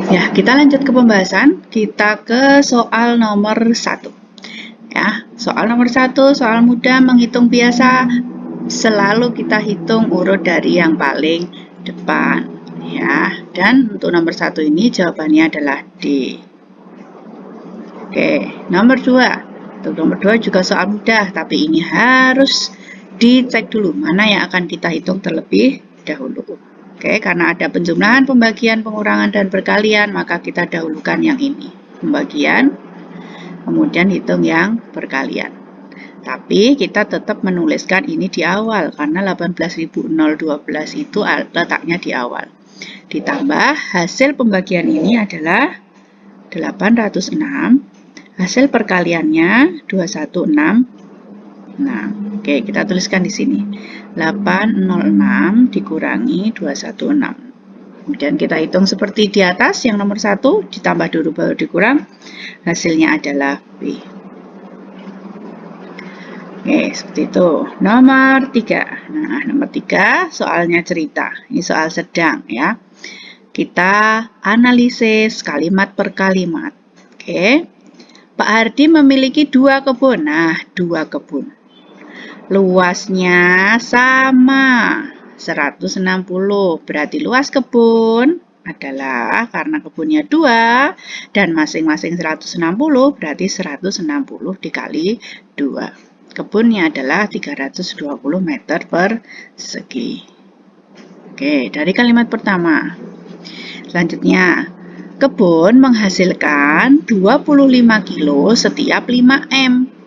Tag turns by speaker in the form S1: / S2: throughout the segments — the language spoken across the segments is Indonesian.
S1: Ya, kita lanjut ke pembahasan. Kita ke soal nomor 1. Ya, soal nomor 1, soal mudah menghitung biasa. Selalu kita hitung urut dari yang paling depan. Ya, dan untuk nomor 1 ini jawabannya adalah D. Oke, nomor 2. Untuk nomor 2 juga soal mudah, tapi ini harus dicek dulu mana yang akan kita hitung terlebih dahulu. Oke, karena ada penjumlahan, pembagian, pengurangan, dan perkalian, maka kita dahulukan yang ini. Pembagian, kemudian hitung yang perkalian. Tapi kita tetap menuliskan ini di awal, karena 18.012 itu letaknya di awal. Ditambah hasil pembagian ini adalah 806, hasil perkaliannya 2166. Oke, kita tuliskan di sini. 806 dikurangi 216. Kemudian kita hitung seperti di atas, yang nomor 1 ditambah dulu baru dikurang. Hasilnya adalah B. Oke, seperti itu. Nomor 3. Nah, nomor 3 soalnya cerita. Ini soal sedang ya. Kita analisis kalimat per kalimat. Oke. Pak Hardi memiliki 2 kebun. Nah, 2 kebun. Luasnya sama 160, berarti luas kebun adalah, karena kebunnya 2 dan masing-masing 160, berarti 160 dikali 2. Kebunnya adalah 320 meter persegi. Oke, dari kalimat pertama. Selanjutnya, kebun menghasilkan 25 kilo setiap 5 M.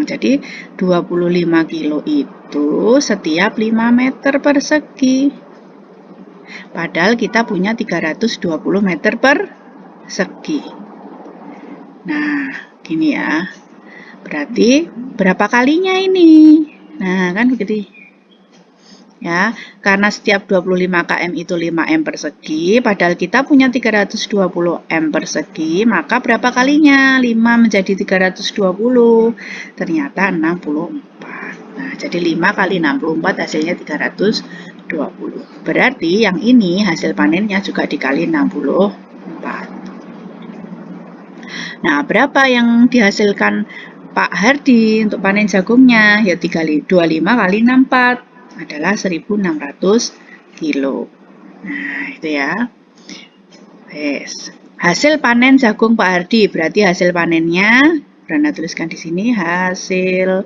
S1: Jadi 25 kilo itu setiap 5 meter persegi. Padahal kita punya 320 meter persegi. Nah, gini ya. Berarti berapa kalinya ini? Nah, kan begitu. Ya, karena setiap 25 km itu 5 M persegi, padahal kita punya 320 M persegi, maka berapa kalinya? 5 menjadi 320, ternyata 64. Nah, jadi 5 kali 64 hasilnya 320. Berarti yang ini hasil panennya juga dikali 64. Nah, berapa yang dihasilkan Pak Hardi untuk panen jagungnya? Ya 25 kali 64. Adalah 1.600 kilo. Nah, itu ya. Yes. Hasil panen jagung Pak Hardi, berarti hasil panennya, Branda tuliskan di sini, hasil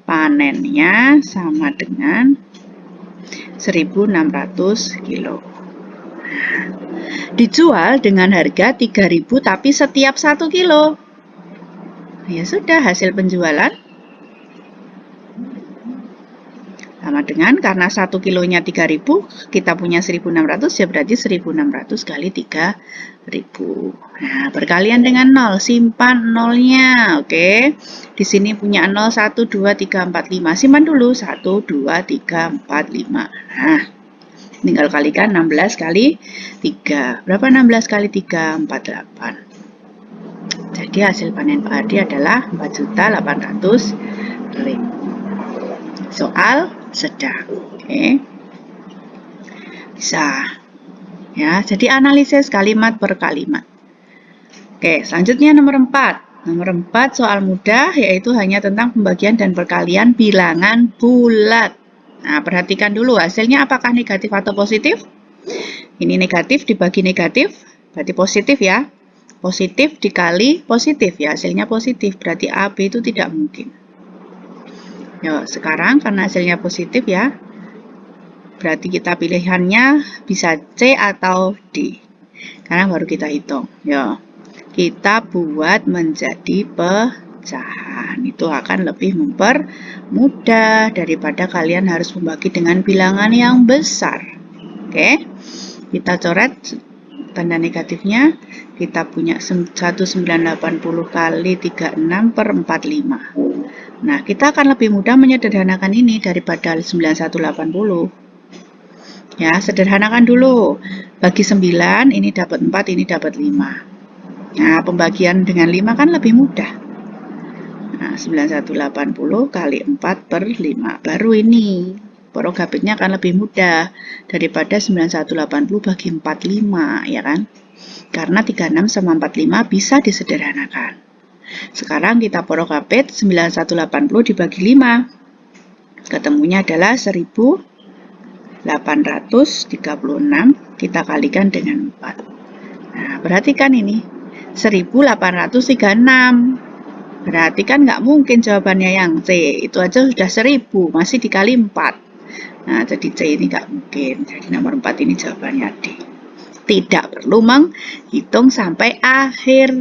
S1: panennya sama dengan 1.600 kilo. Dijual dengan harga 3.000 tapi setiap 1 kilo. Ya sudah, hasil penjualan sama dengan, karena 1 kilonya 3.000, kita punya 1.600, ya berarti 1.600 kali 3.000. Nah, perkalian dengan 0, simpan nolnya. Oke, di sini punya 0, 1, 2, 3, 4, 5. Simpan dulu, 1, 2, 3, 4, 5. Nah, tinggal kalikan 16 kali 3. Berapa 16 kali 3? 48. Jadi hasil panen Pak Hardi adalah 4.800.000. Soal sedang. Oke. Bisa. Ya, jadi analisis kalimat per kalimat. Oke, selanjutnya nomor 4. Nomor 4 soal mudah, yaitu hanya tentang pembagian dan perkalian bilangan bulat. Nah, perhatikan dulu hasilnya apakah negatif atau positif. Ini negatif dibagi negatif, berarti positif ya. Positif dikali positif ya, hasilnya positif, berarti AB itu tidak mungkin. Yuk, sekarang karena hasilnya positif ya, berarti kita pilihannya bisa C atau D. Sekarang baru kita hitung. Yuk, kita buat menjadi pecahan. Itu akan lebih mempermudah daripada kalian harus membagi dengan bilangan yang besar. Oke, kita coret tanda negatifnya. Kita punya 1980 kali 36 per 45. Nah, kita akan lebih mudah menyederhanakan ini daripada 9180. Ya, sederhanakan dulu. Bagi 9, ini dapat 4, ini dapat 5. Nah, pembagian dengan 5 kan lebih mudah. Nah, 9180 kali 4 per 5. Baru ini. Porogapitnya akan lebih mudah daripada 9180 bagi 45, ya kan? Karena 36 sama 45 bisa disederhanakan. Sekarang kita porogapit 9180 dibagi 5. Ketemunya adalah 1836, kita kalikan dengan 4. Nah, perhatikan ini, 1836. Berarti kan nggak mungkin jawabannya yang C, itu aja sudah 1000, masih dikali 4. Nah, jadi C ini nggak mungkin, jadi nomor 4 ini jawabannya D. Tidak perlu menghitung sampai akhir,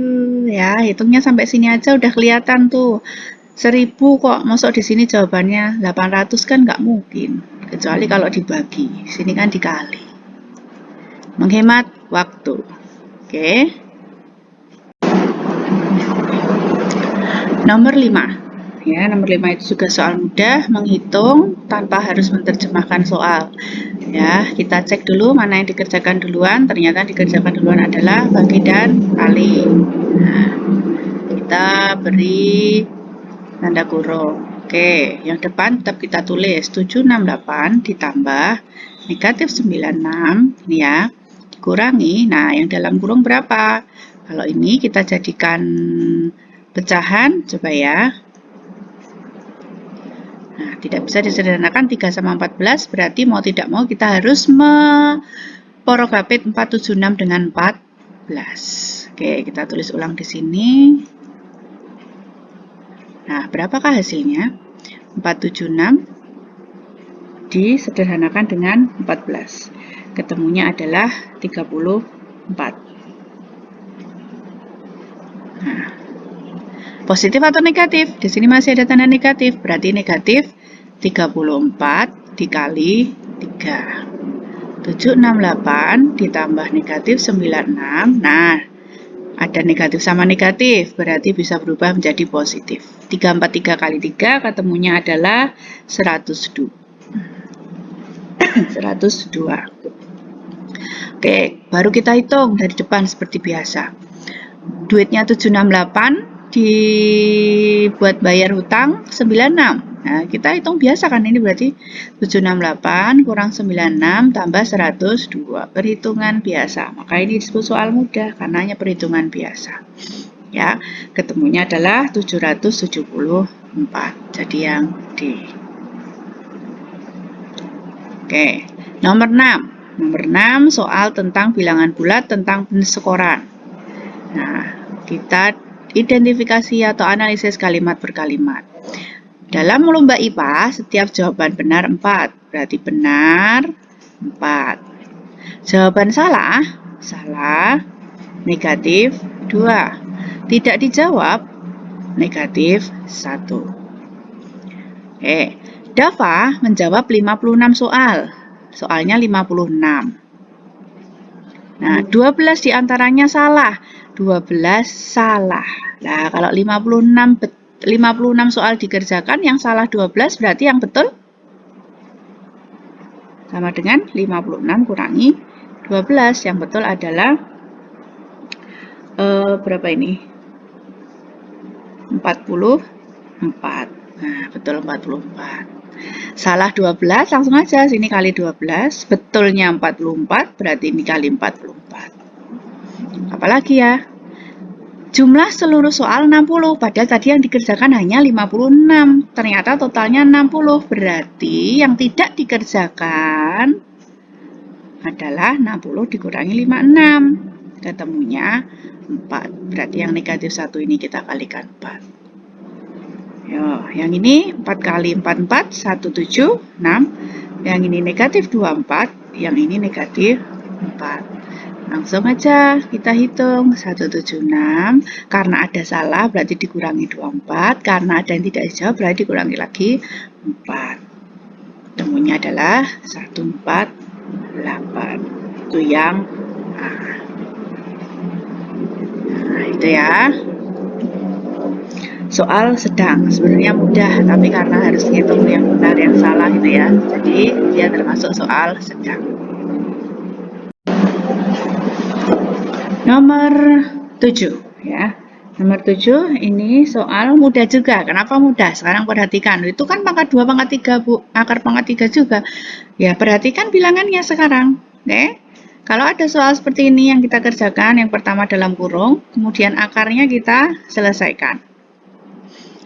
S1: ya, hitungnya sampai sini aja udah kelihatan tuh. 1000 kok, masuk di sini jawabannya 800 kan nggak mungkin, kecuali kalau dibagi, sini kan dikali. Menghemat waktu. Oke. Nomor 5. Ya, nomor 5 itu juga soal mudah, menghitung tanpa harus menerjemahkan soal. Ya, kita cek dulu mana yang dikerjakan duluan. Ternyata dikerjakan duluan adalah bagi dan kali. Nah, kita beri tanda kurung. Oke, yang depan tetap kita tulis 768 ditambah negatif 96, ini ya, dikurangi. Nah, yang dalam kurung berapa? Kalau ini kita jadikan pecahan, coba ya. Nah, tidak bisa disederhanakan 3 sama 14, berarti mau tidak mau kita harus porogapit 476 dengan 14. Oke, kita tulis ulang di sini. Nah, berapakah hasilnya? 476 disederhanakan dengan 14. Ketemunya adalah 34. Nah, positif atau negatif? Di sini masih ada tanda negatif, berarti negatif 34 dikali 3. 768 ditambah negatif 96. Nah, ada negatif sama negatif, berarti bisa berubah menjadi positif. 343 kali 3 ketemunya adalah 102. 102. Oke, baru kita hitung dari depan seperti biasa. Duitnya 768 dibuat bayar hutang 96. Nah, kita hitung biasa kan, ini berarti 768 kurang 96 tambah 102. Perhitungan biasa. Maka ini disebut soal mudah karena hanya perhitungan biasa. Ya, ketemunya adalah 774. Jadi yang D. Oke, nomor 6. Nomor 6 soal tentang bilangan bulat tentang penskoran. Nah, kita identifikasi atau analisis kalimat per kalimat. Dalam lomba IPA, setiap jawaban benar 4. Berarti benar 4. Jawaban salah, negatif 2. Tidak dijawab, negatif 1. Dava menjawab 56 soal. Soalnya 56. Nah, 12 diantaranya salah. 12 salah. Nah, kalau 56 soal dikerjakan, yang salah 12 berarti yang betul sama dengan 56 kurangi 12. Yang betul adalah berapa ini? 44. Nah, betul 44. Salah 12, langsung aja sini kali 12. Betulnya 44, berarti ini kali 44. Apalagi ya? Jumlah seluruh soal 60, padahal tadi yang dikerjakan hanya 56. Ternyata totalnya 60, berarti yang tidak dikerjakan adalah 60 dikurangi 56. Ketemunya 4. Berarti yang negatif 1 ini kita kalikan 4. Yo, yang ini 4 kali 4, 4, 1, 7, 6. Yang ini negatif 24, yang ini negatif 4. Langsung aja kita hitung 176, karena ada salah berarti dikurangi 24, karena ada yang tidak dijawab berarti dikurangi lagi 4. Temunya adalah 148. Itu yang A. Nah, itu ya. Soal sedang, sebenarnya mudah, tapi karena harus ngitung yang benar yang salah gitu ya. Jadi dia termasuk soal sedang. Nomor 7 ya. Nomor 7, ini soal mudah juga. Kenapa mudah? Sekarang perhatikan. Itu kan pangkat 2, pangkat 3, Bu. Akar pangkat 3 juga. Ya, perhatikan bilangannya sekarang. Oke. Kalau ada soal seperti ini yang kita kerjakan, yang pertama dalam kurung, kemudian akarnya kita selesaikan.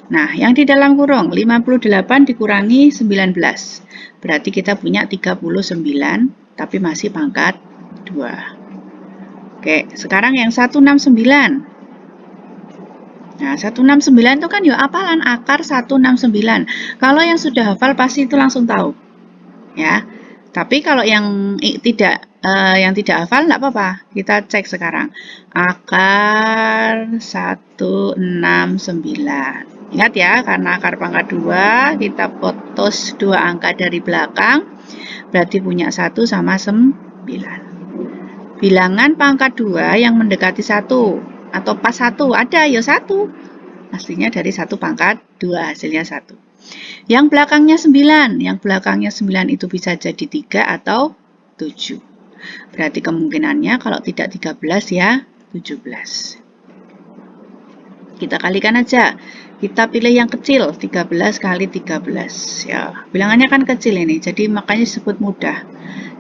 S1: Nah, yang di dalam kurung, 58 dikurangi 19. Berarti kita punya 39, tapi masih pangkat 2. Oke, sekarang yang 169. Nah, 169 itu kan ya apalan akar 169. Kalau yang sudah hafal pasti itu langsung tahu. Ya. Tapi kalau yang tidak hafal enggak apa-apa. Kita cek sekarang. Akar 169. Ingat ya, karena akar pangkat 2, kita putus 2 angka dari belakang. Berarti punya 1 sama 9. Bilangan pangkat 2 yang mendekati 1 atau pas 1 ada ya 1. Aslinya dari 1 pangkat 2, hasilnya 1. Yang belakangnya 9, yang belakangnya 9 itu bisa jadi 3 atau 7. Berarti kemungkinannya kalau tidak 13 ya 17. Kita kalikan aja. Kita pilih yang kecil, 13 kali 13. Ya, bilangannya kan kecil ini, jadi makanya disebut mudah.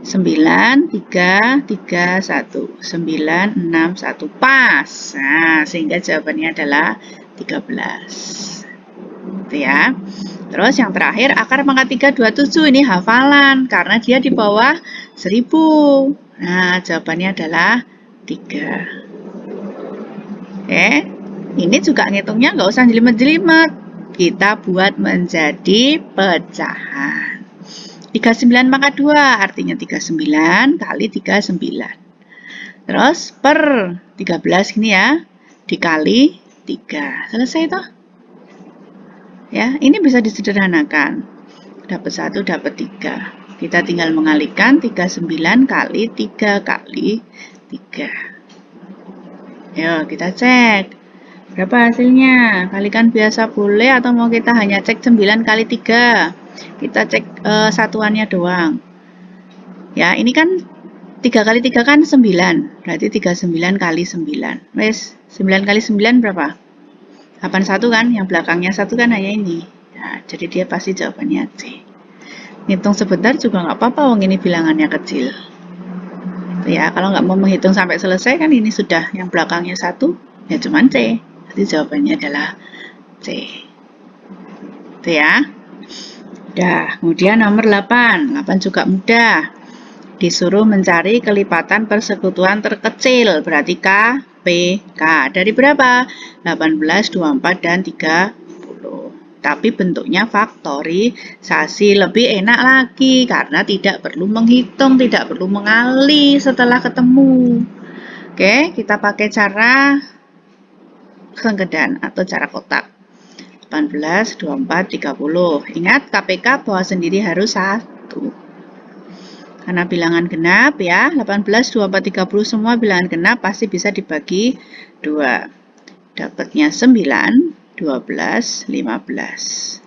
S1: 9, 3, 3, 1. 9, 6, 1. Pas. Nah, sehingga jawabannya adalah 13. Itu ya. Terus yang terakhir, akar pangkat 3, 27. Ini hafalan, karena dia di bawah 1000. Nah, jawabannya adalah 3. Oke. Ini juga ngitungnya nggak usah jelimet-jelimet. Kita buat menjadi pecahan. 39 pangkat 2 artinya 39 kali 39. Terus per 13 ini ya, dikali 3. Selesai toh? Ya, ini bisa disederhanakan. Dapat 1, dapat 3. Kita tinggal mengalihkan 39 kali 3 kali 3. Yuk, kita cek. Berapa hasilnya? Kalikan biasa boleh atau mau kita hanya cek 9 kali 3? Kita cek satuannya doang. Ya, ini kan 3 kali 3 kan 9. Berarti 39 kali 9. Wes, 9 kali 9 berapa? 81 kan? Yang belakangnya 1 kan hanya ini. Nah, jadi dia pasti jawabannya C. Hitung sebentar juga nggak apa-apa, wong ini bilangannya kecil. Ya, kalau nggak mau menghitung sampai selesai kan ini sudah yang belakangnya 1, ya cuman C. Jadi jawabannya adalah C. Itu ya. Udah, kemudian nomor 8. 8 juga mudah. Disuruh mencari kelipatan persekutuan terkecil, berarti K, P, K. Dari berapa? 18, 24, dan 30. Tapi bentuknya faktorisasi. Lebih enak lagi, karena tidak perlu menghitung, tidak perlu mengali setelah ketemu. Oke, kita pakai cara sengkedan atau cara kotak. 18, 24, 30. Ingat, KPK bawa sendiri harus 1. Karena bilangan genap ya, 18, 24, 30 semua bilangan genap pasti bisa dibagi 2. Dapatnya 9, 12, 15.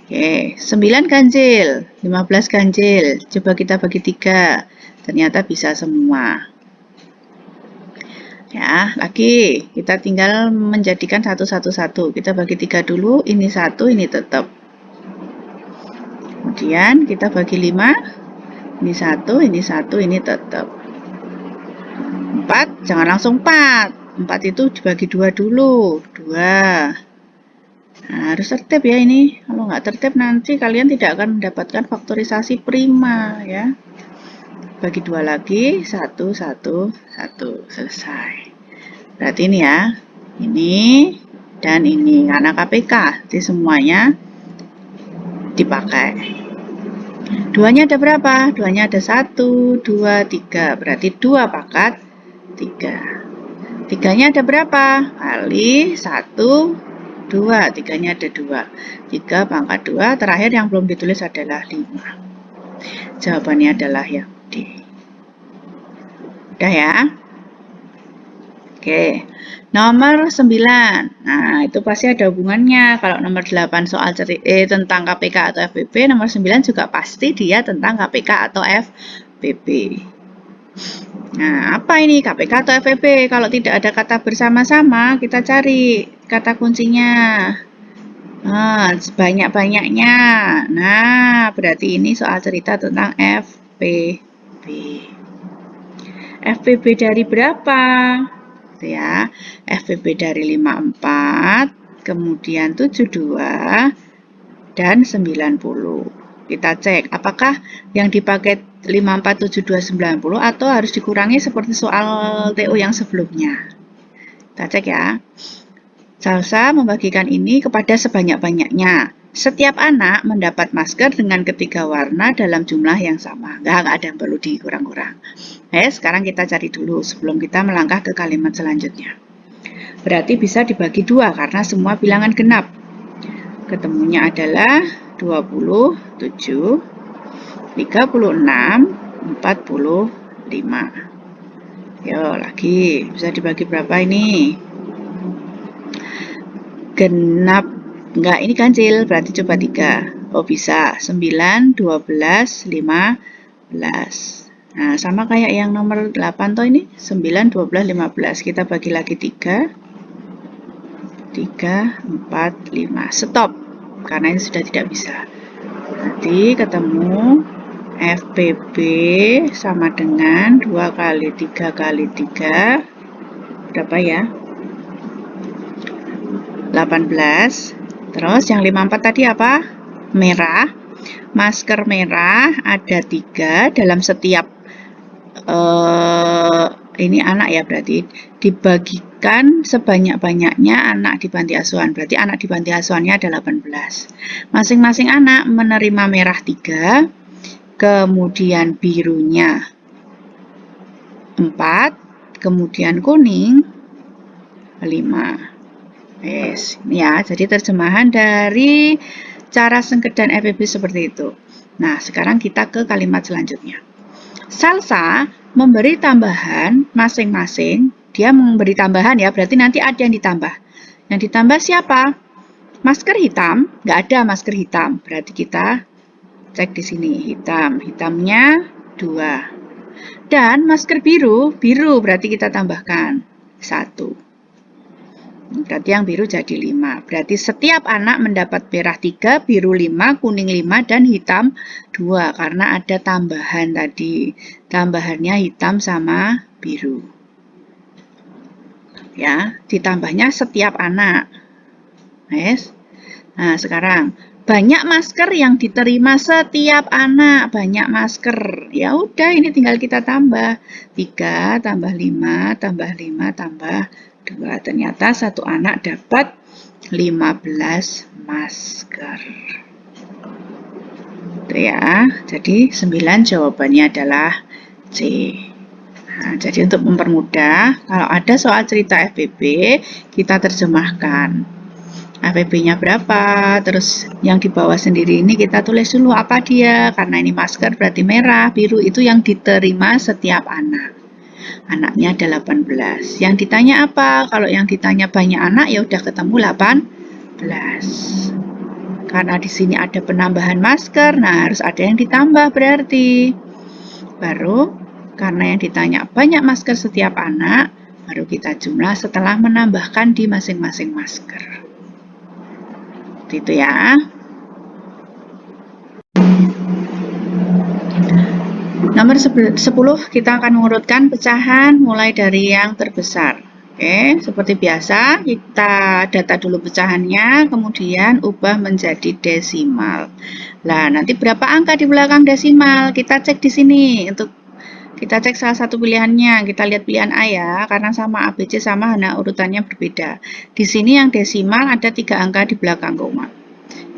S1: Oke, 9 ganjil, 15 ganjil. Coba kita bagi 3. Ternyata bisa semua. Ya, lagi kita tinggal menjadikan satu. Kita bagi 3 dulu, ini 1, ini tetap. Kemudian kita bagi 5, ini 1, ini 1, ini tetap. 4, jangan langsung 4. 4 itu dibagi 2 dulu, 2. Nah, harus tertib ya ini. Kalau nggak tertib nanti kalian tidak akan mendapatkan faktorisasi prima ya. Bagi 2 lagi, 1, 1, 1. Selesai. Berarti ini ya, ini dan ini karena KPK, jadi semuanya dipakai. Duanya ada berapa? Duanya ada 1, 2, 3. Berarti 2 pangkat 3. Tiganya ada berapa? Kali 1, 2. Tiganya ada 2. 3 pangkat 2. Terakhir yang belum ditulis adalah 5. Jawabannya adalah yang D. Udah ya? Oke, nomor 9. Nah, itu pasti ada hubungannya. Kalau nomor 8 soal tentang KPK atau FPP, nomor 9 juga pasti dia tentang KPK atau FPP. Nah, apa ini KPK atau FEB? Kalau tidak ada kata bersama-sama, kita cari kata kuncinya. Nah, sebanyak-banyaknya. Nah, berarti ini soal cerita tentang FPB. FPB dari berapa? Ya, FPB dari 54, kemudian 72, dan 90. Kita cek apakah yang dipakai 54, 72, 90 atau harus dikurangi seperti soal TO yang sebelumnya. Kita cek ya. Salsa membagikan ini kepada sebanyak-banyaknya. Setiap anak mendapat masker dengan ketiga warna dalam jumlah yang sama. Nggak ada yang perlu dikurang-kurang. Sekarang kita cari dulu sebelum kita melangkah ke kalimat selanjutnya. Berarti bisa dibagi dua karena semua bilangan genap. Ketemunya adalah 27, 36, 45. Yo, lagi bisa dibagi berapa ini? Genap, enggak, ini ganjil, berarti coba 3. Oh, bisa. 9, 12, 15. Nah, sama kayak yang nomor 8 toh ini. 9, 12, 15. Kita bagi lagi 3. 3, 4, 5. Stop. Karena ini sudah tidak bisa. Nanti ketemu FPB sama dengan 2 kali 3 kali 3. Berapa ya? 18. Terus yang 54 tadi apa? Merah. Masker merah ada 3 dalam setiap ini anak ya, berarti dibagikan sebanyak-banyaknya anak di panti asuhan. Berarti anak di panti asuhannya ada 18. Masing-masing anak menerima merah 3, kemudian birunya 4, kemudian kuning 5. Yes, ini ya, jadi terjemahan dari cara sengkedan FEB seperti itu. Nah, sekarang kita ke kalimat selanjutnya. Salsa memberi tambahan masing-masing. Dia memberi tambahan ya, berarti nanti ada yang ditambah. Yang ditambah siapa? Masker hitam, nggak ada masker hitam. Berarti kita cek di sini, hitam. Hitamnya 2. Dan masker biru, biru berarti kita tambahkan 1. Berarti yang biru jadi 5. Berarti setiap anak mendapat merah 3, biru 5, kuning 5, dan hitam 2. Karena ada tambahan tadi. Tambahannya hitam sama biru. Ya, ditambahnya setiap anak. Yes. Nah, sekarang banyak masker yang diterima setiap anak. Banyak masker. Ya udah, ini tinggal kita tambah. 3 tambah 5 tambah 5 tambah 2. Ternyata satu anak dapat 15 masker. Itu ya. Jadi 9 jawabannya adalah C. Nah, jadi untuk mempermudah, kalau ada soal cerita FPB, kita terjemahkan. FPB-nya berapa, terus yang di bawah sendiri ini kita tulis dulu apa dia, karena ini masker berarti merah, biru itu yang diterima setiap anak. Anaknya ada 18. Yang ditanya apa? Kalau yang ditanya banyak anak ya udah ketemu 18. Karena di sini ada penambahan masker, nah harus ada yang ditambah berarti. Baru karena yang ditanya banyak masker setiap anak, baru kita jumlah setelah menambahkan di masing-masing masker. Itu ya. Nomor 10 kita akan mengurutkan pecahan mulai dari yang terbesar. Oke, seperti biasa kita data dulu pecahannya, kemudian ubah menjadi desimal. Nah, nanti berapa angka di belakang desimal? Kita cek di sini untuk kita cek salah satu pilihannya. Kita lihat pilihan A ya, karena sama ABC sama, hanya urutannya berbeda. Di sini yang desimal ada 3 angka di belakang koma.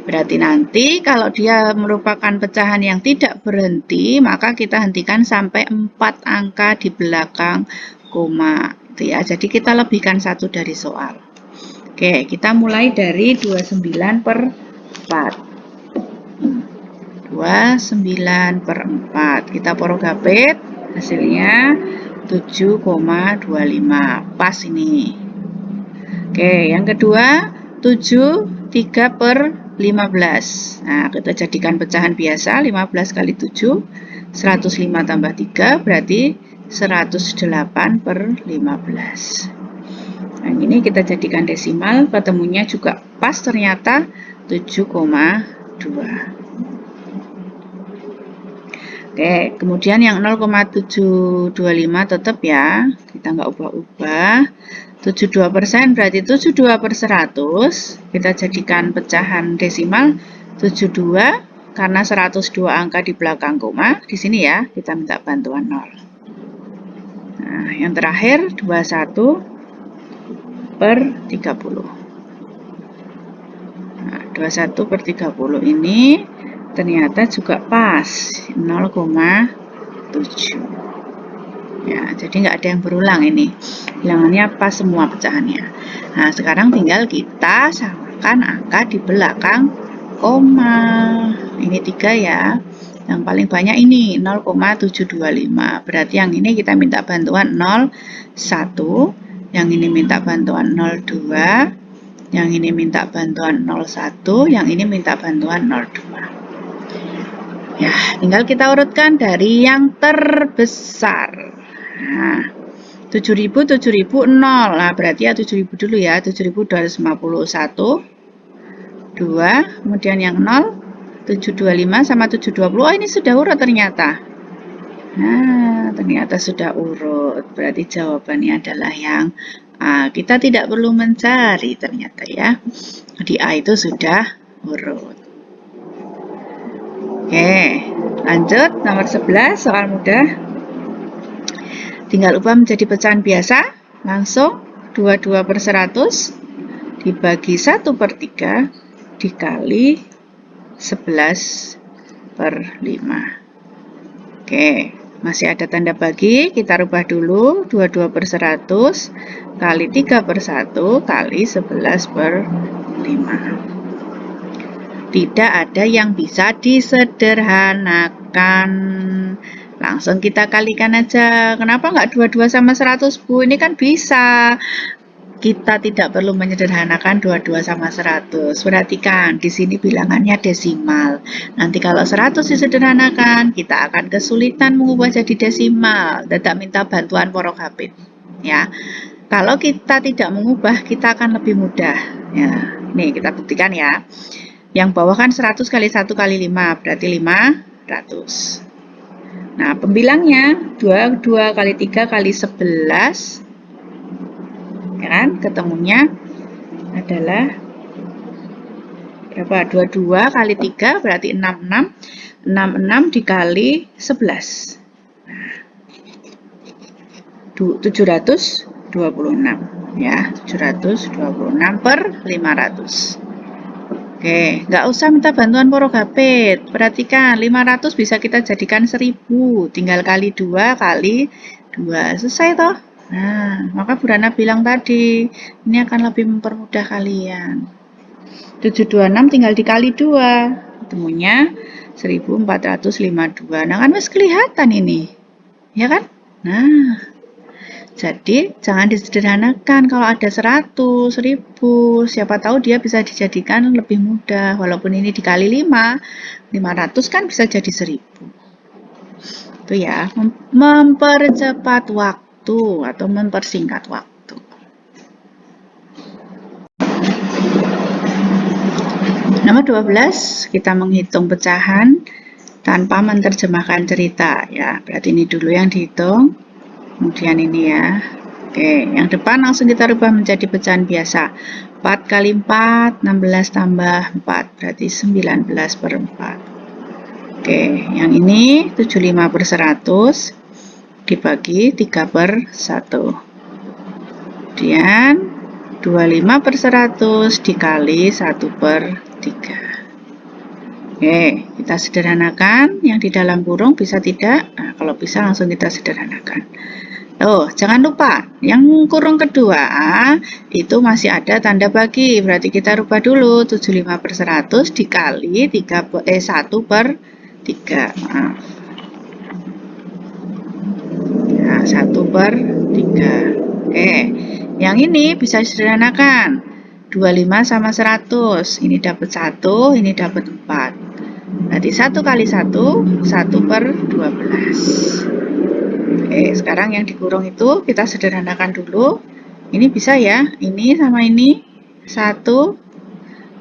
S1: Berarti nanti kalau dia merupakan pecahan yang tidak berhenti, maka kita hentikan sampai 4 angka di belakang koma. Itu ya. Jadi kita lebihkan 1 dari soal. Oke, kita mulai dari 29 per 4. 29 per 4. Kita porogapit, hasilnya 7,25. Pas ini. Oke, yang kedua 7, 3 per 15. Nah, kita jadikan pecahan biasa, 15 kali 7, 105 tambah 3, berarti 108/15. Nah, ini kita jadikan desimal, ketemunya juga pas ternyata 7,2. Oke, kemudian yang 0,725 tetap ya, kita nggak ubah-ubah. 72% berarti 72/100, kita jadikan pecahan desimal 72, karena 102 angka di belakang koma, di sini ya, kita minta bantuan 0. Nah, yang terakhir 21/30. Nah, 21/30 ini ternyata juga pas 0,7. Ya, jadi nggak ada yang berulang ini. Bilangannya pas semua pecahannya. Nah, sekarang tinggal kita samakan angka di belakang koma. Ini 3 ya. Yang paling banyak ini 0,725. Berarti yang ini kita minta bantuan 0,1. Yang ini minta bantuan 0,2. Yang ini minta bantuan 0,1. Yang ini minta bantuan 0,2. Ya, tinggal kita urutkan dari yang terbesar. Nah, 7.000, 7.000, 0. Nah, berarti ya 7.000 dulu ya. 7.251. 2. Kemudian yang 0. 725 sama 720. Oh, ini sudah urut ternyata. Nah, ternyata sudah urut. Berarti jawabannya adalah yang A. Kita tidak perlu mencari ternyata ya. Di A itu sudah urut. Oke, lanjut nomor 11, soal mudah. Tinggal ubah menjadi pecahan biasa, langsung 22/100 dibagi 1/3 dikali 11/5. Oke, masih ada tanda bagi, kita rubah dulu. 22/100 kali 3/1 kali 11/5. Tidak ada yang bisa disederhanakan. Langsung kita kalikan aja. Kenapa nggak 22 sama 100, Bu? Ini kan bisa. Kita tidak perlu menyederhanakan 22 sama 100. Perhatikan, di sini bilangannya desimal. Nanti kalau 100 disederhanakan, kita akan kesulitan mengubah jadi desimal. Tidak minta bantuan porok hapit. Ya. Kalau kita tidak mengubah, kita akan lebih mudah. Ya. Nih, kita buktikan ya. Yang bawah kan 100 kali 1 kali 5, berarti 500. Nah, pembilangnya 2 kali 3 kali 11, ya kan? Ketemunya adalah berapa? 22 kali 3 berarti 66. 66 dikali 11. Nah, 726 ya, 726/500. Oke, nggak usah minta bantuan porogapit. Perhatikan, 500 bisa kita jadikan 1000. Tinggal kali 2 kali 2. Selesai toh? Nah, maka Bu Rana bilang tadi, ini akan lebih mempermudah kalian. 726 tinggal dikali 2. Ketemunya 1452. Nah, kan masih kelihatan ini. Ya kan? Nah, jadi, jangan disederhanakan. Kalau ada 100, 1000, siapa tahu dia bisa dijadikan lebih mudah. Walaupun ini dikali 5, 500 kan bisa jadi 1000. Itu ya, mempercepat waktu atau mempersingkat waktu. Nomor 12, kita menghitung pecahan tanpa menerjemahkan cerita. Ya, berarti ini dulu yang dihitung. Kemudian ini ya. Oke, yang depan langsung kita rubah menjadi pecahan biasa. 4 kali 4, 16 tambah 4, berarti 19/4. Oke, yang ini 75/100 dibagi 3/1. Kemudian 25/100 dikali 1/3. Oke, kita sederhanakan. Yang di dalam kurung bisa tidak? Nah, kalau bisa langsung kita sederhanakan. Oh, jangan lupa, yang kurung kedua itu masih ada tanda bagi. Berarti kita rubah dulu 75/100 dikali 1/3. Maaf. Nah, 1/3. Oke, yang ini bisa disederhanakan. 25 sama 100. Ini dapat 1, ini dapat 4. Berarti 1 kali 1, 1/12. Oke, sekarang yang dikurung itu kita sederhanakan dulu. Ini bisa ya, ini sama ini 1,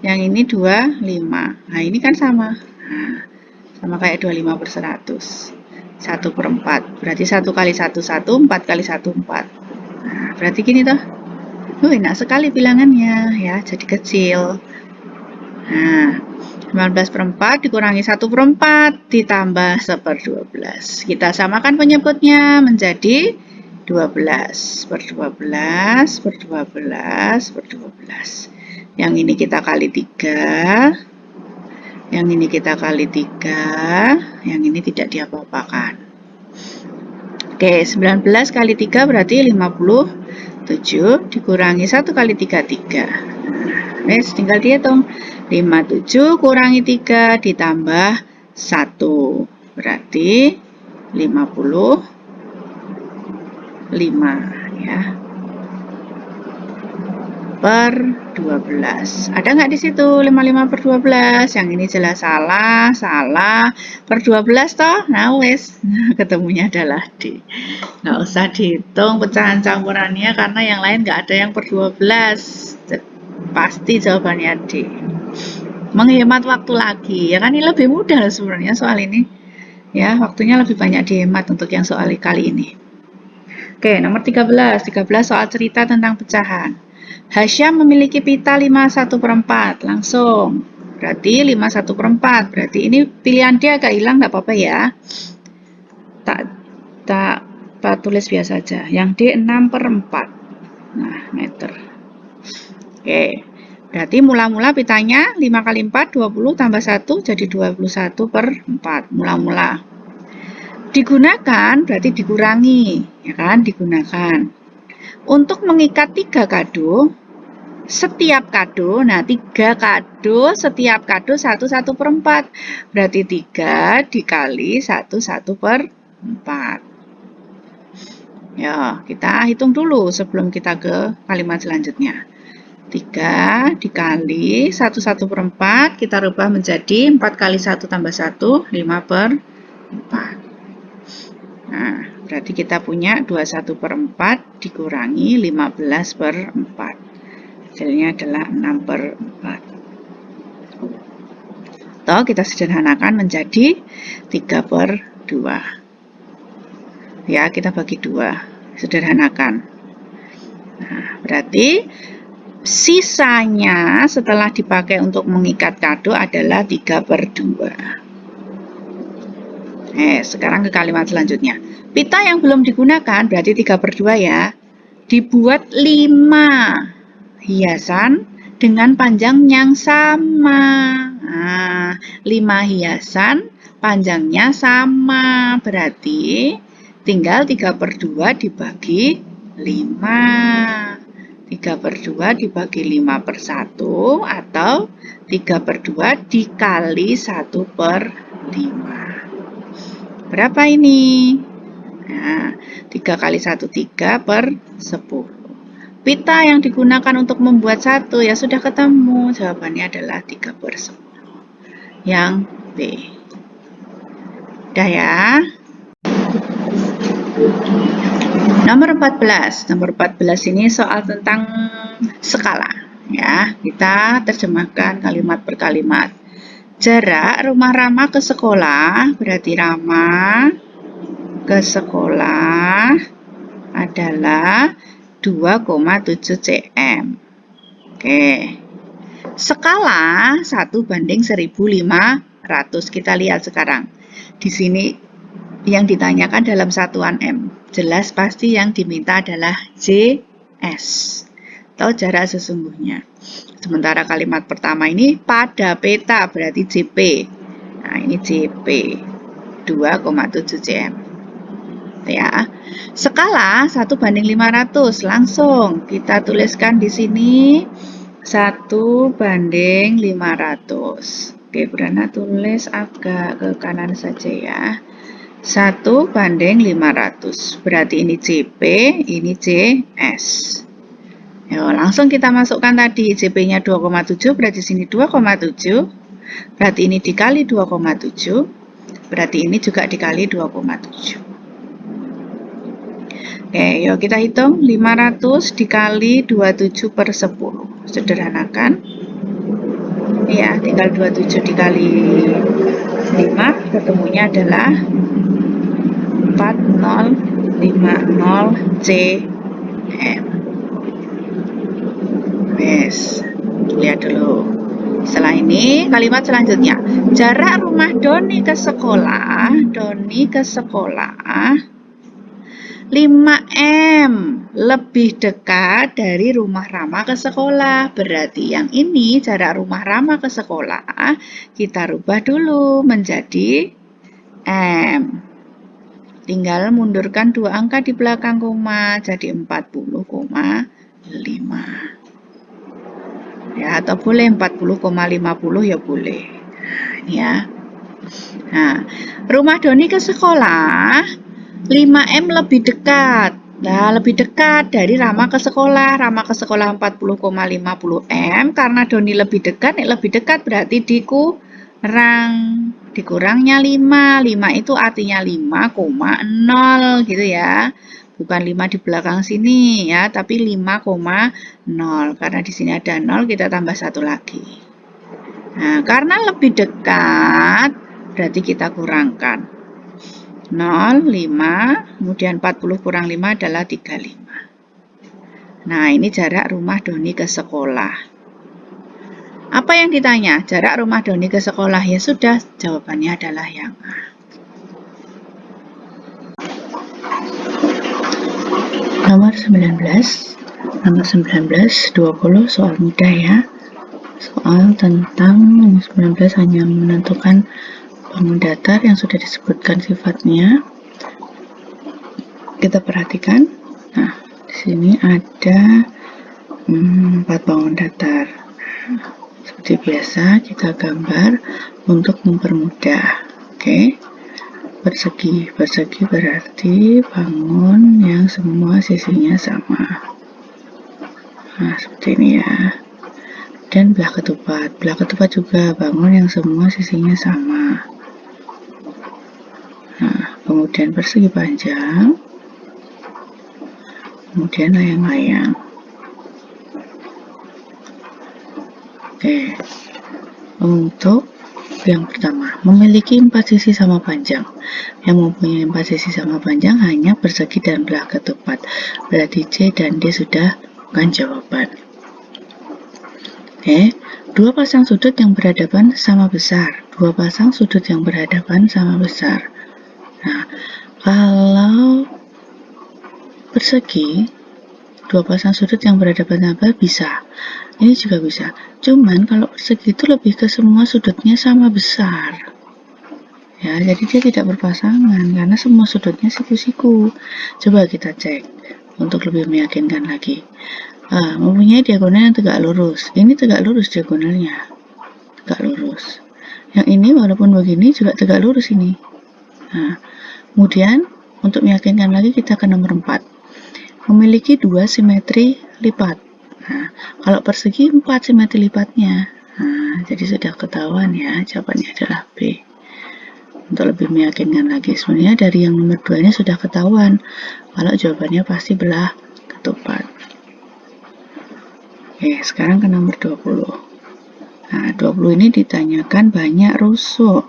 S1: yang ini 2, 5. Nah, ini kan sama. Nah, sama kayak 25/100. 1/4. Berarti 1 kali 1, 1, 4 kali 1, 4. Nah, berarti gini toh. Enak sekali bilangannya ya, jadi kecil. Nah, 19/4 dikurangi 1/4 ditambah 1/12. Kita samakan penyebutnya menjadi 12/12/12/12. Yang ini kita kali 3, yang ini kita kali 3, yang ini tidak diapa-apakan. Oke, 19 kali 3 berarti 57, dikurangi 1 kali 3, 3. Wes, tinggal dihitung. 57 kurangi 3 ditambah 1. Berarti 55 ya. Per 12. Ada nggak di situ 55/12? Yang ini jelas salah, salah. Per 12 toh? Nah, wes. Ketemunya adalah D. Nggak usah dihitung pecahan campurannya karena yang lain nggak ada yang per 12. Pasti jawabannya D. Menghemat waktu lagi, ya kan, ini lebih mudah sebenarnya soal ini. Ya, waktunya lebih banyak dihemat untuk yang soal kali ini. Oke, nomor 13. 13 soal cerita tentang pecahan. Hasyam memiliki pita 51/4. Langsung. Berarti 51/4. Berarti ini pilihan dia agak hilang, nggak apa-apa ya. Tak tulis biasa aja. Yang D 6/4. Nah, meter. Oke. Berarti mula-mula pitanya 5 kali 4, 20 tambah 1 jadi 21/4. Mula-mula. Digunakan berarti dikurangi, ya kan? Digunakan. Untuk mengikat 3 kado, setiap kado, nah 3 kado, setiap kado 1/4. Berarti 3 dikali 1/4. Ya, kita hitung dulu sebelum kita ke kalimat selanjutnya. 3 dikali 1/4 kita rubah menjadi 4 kali 1 tambah 1, 5/4. Nah, berarti kita punya 21/4 dikurangi 15/4. Hasilnya adalah 6/4. Atau kita sederhanakan menjadi 3/2. Ya, kita bagi 2. Sederhanakan. Nah, berarti sisanya setelah dipakai untuk mengikat kado adalah 3/2. Sekarang ke kalimat selanjutnya. Pita yang belum digunakan berarti 3/2 ya. Dibuat 5 hiasan dengan panjang yang sama. Nah, 5 hiasan panjangnya sama. Berarti tinggal 3/2 dibagi 5. 3/2 dibagi 5/1 atau 3/2 dikali 1/5. Berapa ini? Nah, 3 kali 1, 3/10. Pita yang digunakan untuk membuat 1 ya sudah ketemu. Jawabannya adalah 3/10. Yang B. Udah ya. Nomor 14. Nomor 14 ini soal tentang skala. Ya, kita terjemahkan kalimat per kalimat. Jarak rumah Rama ke sekolah, berarti Rama ke sekolah adalah 2,7 cm. Oke. Skala 1/1500. Kita lihat sekarang. Di sini yang ditanyakan dalam satuan M. Jelas pasti yang diminta adalah JS atau jarak sesungguhnya. Sementara kalimat pertama ini pada peta berarti JP. Nah, ini JP 2,7 cm. Ya. Skala 1/500. Langsung kita tuliskan di sini 1/500. Oke, Brana tulis agak ke kanan saja ya. 1/500. Berarti ini JP, ini JS. Yo, langsung kita masukkan tadi JP-nya 2,7, berarti sini 2,7. Berarti ini dikali 2,7. Berarti ini juga dikali 2,7. Oke, yuk kita hitung 500 dikali 27/10. Sederhanakan. Ya, tinggal 27 dikali 5, ketemunya adalah 4050 cm. Yes, lihat dulu. Setelah ini, kalimat selanjutnya. Jarak rumah Doni ke sekolah, 5M lebih dekat dari rumah Rama ke sekolah. Berarti yang ini jarak rumah Rama ke sekolah kita rubah dulu menjadi M. Tinggal mundurkan 2 angka di belakang koma jadi 40,5. Ya, atau boleh 40,50 ya boleh. Nah, ini ya. Nah, rumah Doni ke sekolah 5M lebih dekat. Nah, lebih dekat dari Rama ke sekolah. Rama ke sekolah 40,50 M. Karena Doni lebih dekat berarti dikurangnya 5. 5 itu artinya 5,0 gitu ya. Bukan 5 di belakang sini ya, tapi 5,0. Karena di sini ada 0, kita tambah 1 lagi. Nah, karena lebih dekat, berarti kita kurangkan. 0, 5, kemudian 40 kurang 5 adalah 35. Nah, ini jarak rumah Doni ke sekolah. Apa yang ditanya? Jarak rumah Doni ke sekolah. Ya sudah, jawabannya adalah yang A. Nomor 19, 20 soal mudah ya. Soal tentang nomor 19 hanya menentukan bangun datar yang sudah disebutkan sifatnya. Kita perhatikan. Nah, di sini ada 4 bangun datar. Seperti biasa kita gambar untuk mempermudah. Oke. Persegi berarti bangun yang semua sisinya sama. Nah, seperti ini ya. Dan belah ketupat juga bangun yang semua sisinya sama. Nah, kemudian persegi panjang, kemudian layang-layang. Oke, untuk yang pertama, memiliki 4 sisi sama panjang. Yang mempunyai 4 sisi sama panjang hanya persegi dan belah ketupat. Berarti C dan D sudah bukan jawaban. Oke, 2 pasang sudut yang berhadapan sama besar. 2 pasang sudut yang berhadapan sama besar. Nah, kalau persegi, 2 pasang sudut yang berhadapan sama bisa. Ini juga bisa. Cuman kalau persegi itu lebih ke semua sudutnya sama besar. Ya, jadi dia tidak berpasangan karena semua sudutnya siku-siku. Coba kita cek untuk lebih meyakinkan lagi. Mempunyai diagonal yang tegak lurus. Ini tegak lurus diagonalnya. Tegak lurus. Yang ini walaupun begini juga tegak lurus ini. Nah, kemudian untuk meyakinkan lagi kita ke nomor 4. Memiliki 2 simetri lipat. Nah, kalau persegi 4 simetri lipatnya. Nah, jadi sudah ketahuan ya, jawabannya adalah B. Untuk lebih meyakinkan lagi, sebenarnya dari yang nomor 2 nya sudah ketahuan. Kalau jawabannya pasti belah ketupat. Oke, sekarang ke nomor 20. Nah, 20 ini ditanyakan banyak rusuk.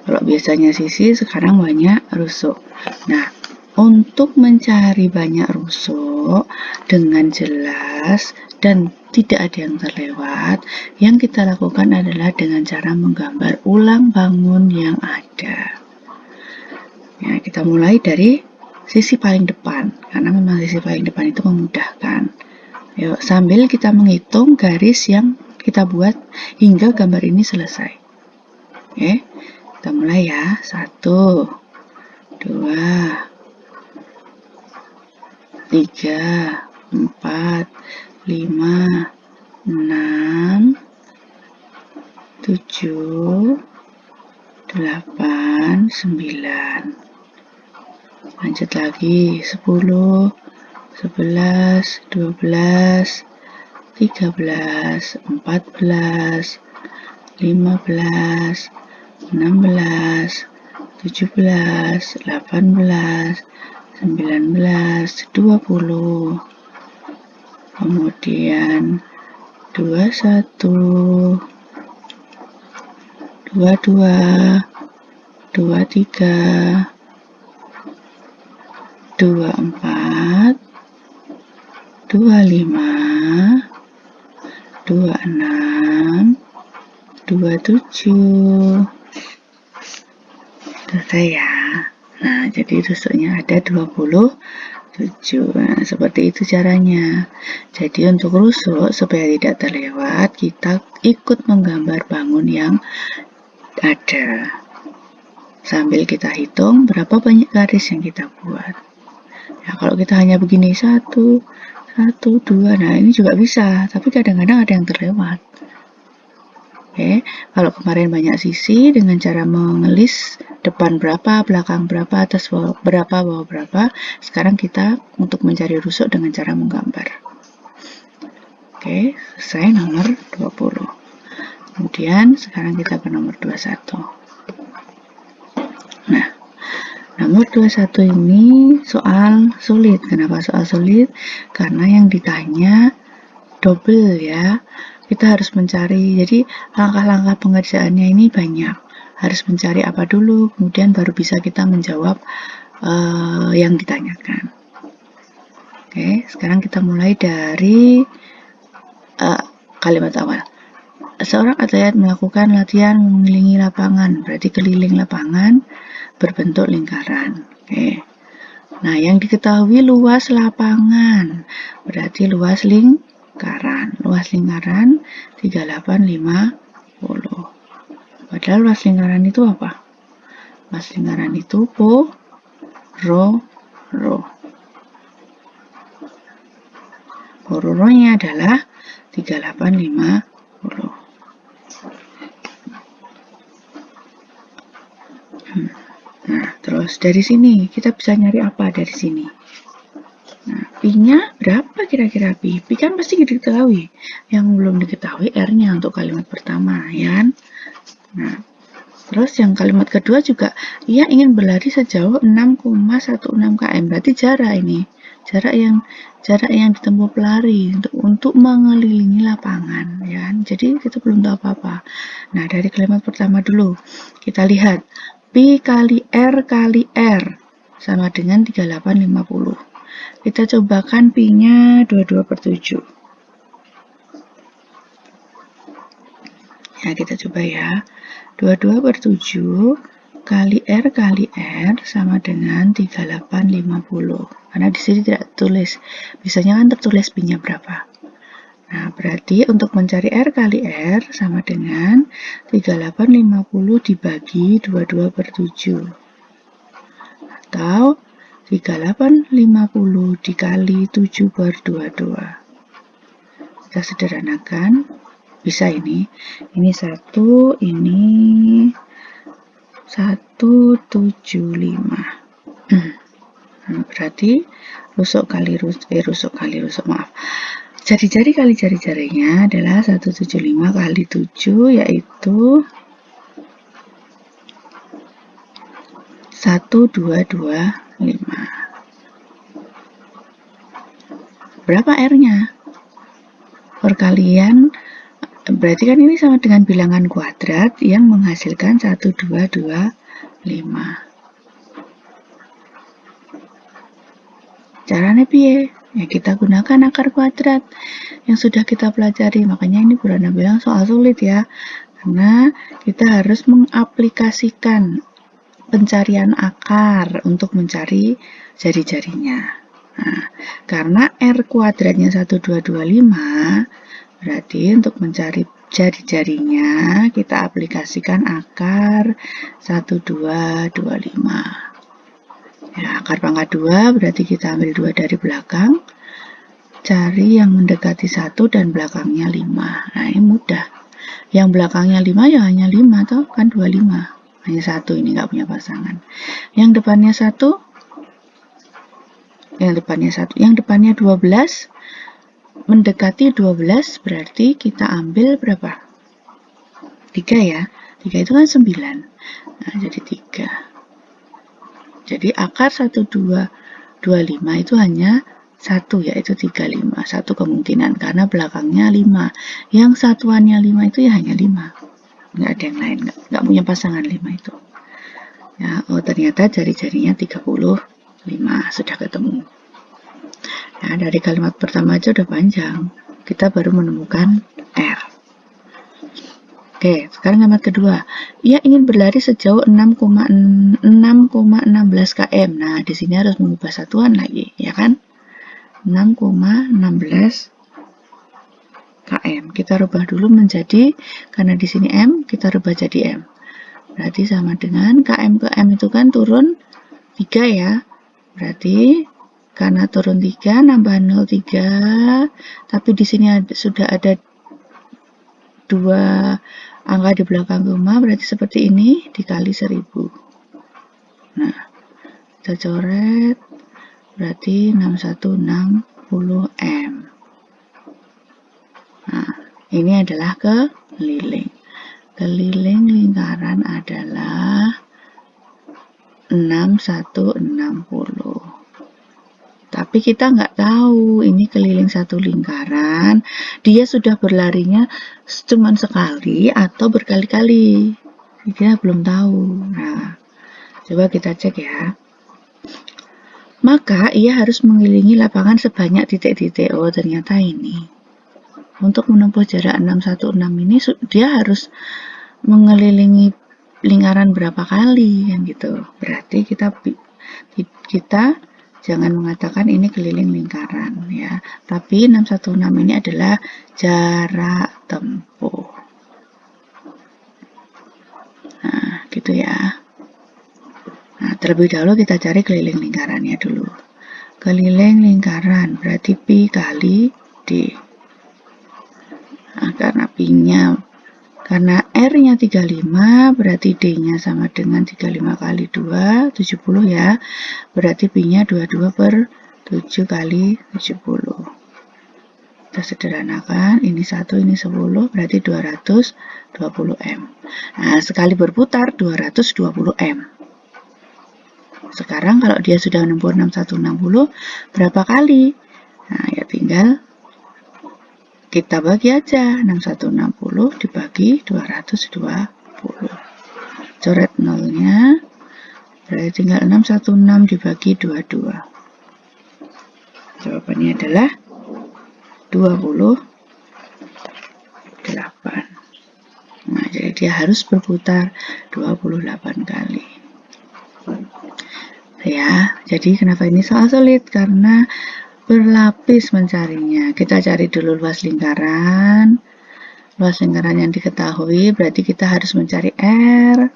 S1: Kalau biasanya sisi, sekarang banyak rusuk. Nah, untuk mencari banyak rusuk dengan jelas dan tidak ada yang terlewat, yang kita lakukan adalah dengan cara menggambar ulang bangun yang ada. Ya, kita mulai dari sisi paling depan, karena memang sisi paling depan itu memudahkan. Yuk, sambil kita menghitung garis yang kita buat hingga gambar ini selesai. Oke, kita mulai ya. 1, 2, 3, 4, 5, 6, 7, 8, 9. Lanjut lagi. 10, 11, 12, 13, 14, 15, 16, 17, 18, 19, 20, kemudian 21, 22, 23, 24, 25, 26, 27. Selesai ya. Nah, jadi rusuknya ada 27. Nah, seperti itu caranya. Jadi untuk rusuk supaya tidak terlewat, kita ikut menggambar bangun yang ada. Sambil kita hitung berapa banyak garis yang kita buat. Ya, kalau kita hanya begini 1, 2, nah ini juga bisa, tapi kadang-kadang ada yang terlewat. Oke, kalau kemarin banyak sisi dengan cara mengelis depan berapa, belakang berapa, atas berapa, bawah berapa, sekarang kita untuk mencari rusuk dengan cara menggambar. Oke, selesai nomor 20. Kemudian sekarang kita ke nomor 21. Nah, nomor 21 ini soal sulit. Kenapa soal sulit? Karena yang ditanya double ya. Kita harus mencari, jadi langkah-langkah pengerjaannya ini banyak. Harus mencari apa dulu, kemudian baru bisa kita menjawab yang ditanyakan. Oke, sekarang kita mulai dari kalimat awal. Seorang atlet melakukan latihan mengelilingi lapangan, berarti keliling lapangan berbentuk lingkaran. Oke. Nah, yang diketahui luas lapangan, berarti luas lingkaran. Luas lingkaran 3850. Padahal luas lingkaran itu apa? Luas lingkaran itu rho. Rho-nya adalah 3850. Nah, terus dari sini kita bisa nyari apa dari sini? Nah, Pi-nya berapa kira-kira Pi? Pi kan pasti diketahui. Yang belum diketahui R-nya untuk kalimat pertama, ya kan? Nah, terus yang kalimat kedua juga, ia ingin berlari sejauh 6,16 km. Berarti jarak ini. Jarak yang ditempuh pelari untuk mengelilingi lapangan, ya kan? Jadi kita belum tahu apa-apa. Nah, dari kalimat pertama dulu. Kita lihat Pi kali R sama dengan 3850. Kita cobakan Pi-nya 22/7. Ya, kita coba ya. 22/7 kali R sama dengan 3850. Karena di sini tidak tulis. Biasanya kan tertulis Pi-nya berapa. Nah, berarti untuk mencari R kali R sama dengan 3850 dibagi 22/7. Atau 3850 dikali 7/22. Kita sederhanakan, bisa ini 1, ini 175. Berarti rusuk kali rusuk, maaf. Jari-jari kali jari-jarinya adalah 175 kali 7, yaitu 1225. Berapa R-nya? Perkalian, berarti kan ini sama dengan bilangan kuadrat yang menghasilkan 1225. Caranya piye? Ya, kita gunakan akar kuadrat yang sudah kita pelajari. Makanya ini Bu Rana bilang soal sulit ya. Karena kita harus mengaplikasikan pencarian akar untuk mencari jari-jarinya. Nah, karena R kuadratnya 1225, berarti untuk mencari jari-jarinya kita aplikasikan akar 1225. Ya, akar pangkat 2 berarti kita ambil 2 dari belakang, cari yang mendekati 1 dan belakangnya 5. Nah, ini mudah. Yang belakangnya 5 ya hanya 5 toh, kan 25. Hanya 1 ini nggak punya pasangan. Yang depannya 1, yang depannya 12, mendekati 12 berarti kita ambil berapa? 3 ya. 3 itu kan 9. Nah, jadi 3. Jadi akar 1225 25 itu hanya satu, yaitu 35. Satu kemungkinan karena belakangnya 5. Yang satuannya 5 itu ya hanya 5. Nggak ada yang lain, nggak punya pasangan 5 itu. Ya, oh ternyata jari-jarinya 35. Sudah ketemu. Nah, dari kalimat pertama aja udah panjang. Kita baru menemukan R. Oke, sekarang kalimat kedua. Ia ingin berlari sejauh 6,16 km. Nah, di sini harus mengubah satuan lagi, ya kan? 6,16 km. Kita rubah dulu menjadi, karena di sini M, kita rubah jadi M. Berarti sama dengan km ke M itu kan turun 3 ya. Berarti karena turun 3 nambah 0 3, tapi di sini sudah ada 2 angka di belakang koma, berarti seperti ini dikali 1000. Nah, kita coret, berarti 6160 M. Nah, ini adalah keliling. Keliling lingkaran adalah 6160. Tapi kita nggak tahu ini keliling satu lingkaran, dia sudah berlarinya cuma sekali atau berkali-kali. Kita belum tahu. Nah, coba kita cek ya. Maka ia harus mengelilingi lapangan sebanyak titik-titik. Oh, ternyata ini. Untuk menempuh jarak 616 ini dia harus mengelilingi lingkaran berapa kali kan gitu. Berarti kita jangan mengatakan ini keliling lingkaran ya, tapi 616 ini adalah jarak tempuh. Nah, gitu ya. Nah, terlebih dahulu kita cari keliling lingkarannya dulu. Keliling lingkaran berarti pi kali d. Nah, karena R-nya 35, berarti D-nya sama dengan 35 kali 2, 70 ya. Berarti Pi-nya 22 per 7 kali 70. Kita sederhanakan, ini 1, ini 10, berarti 220 M. Nah, sekali berputar 220 M. Sekarang kalau dia sudah menempuh 6160, berapa kali? Nah, ya tinggal kita bagi aja, 6160 dibagi 220. Coret nolnya, berarti tinggal 616 dibagi 22. Jawabannya adalah 28. Nah, jadi dia harus berputar 28 kali. Ya, jadi kenapa ini soal sulit? Karena berlapis mencarinya. Kita cari dulu luas lingkaran. Luas lingkaran yang diketahui berarti kita harus mencari R.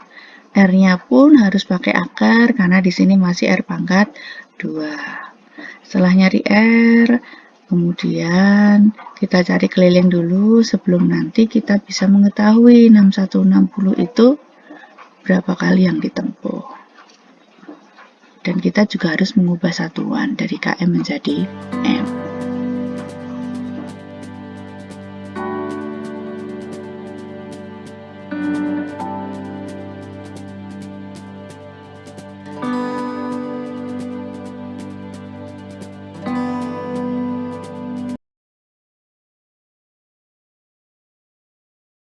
S1: R-nya pun harus pakai akar karena di sini masih R pangkat 2. Setelah nyari R, kemudian kita cari keliling dulu sebelum nanti kita bisa mengetahui 6160 itu berapa kali yang ditempuh. Dan kita juga harus mengubah satuan dari km menjadi M.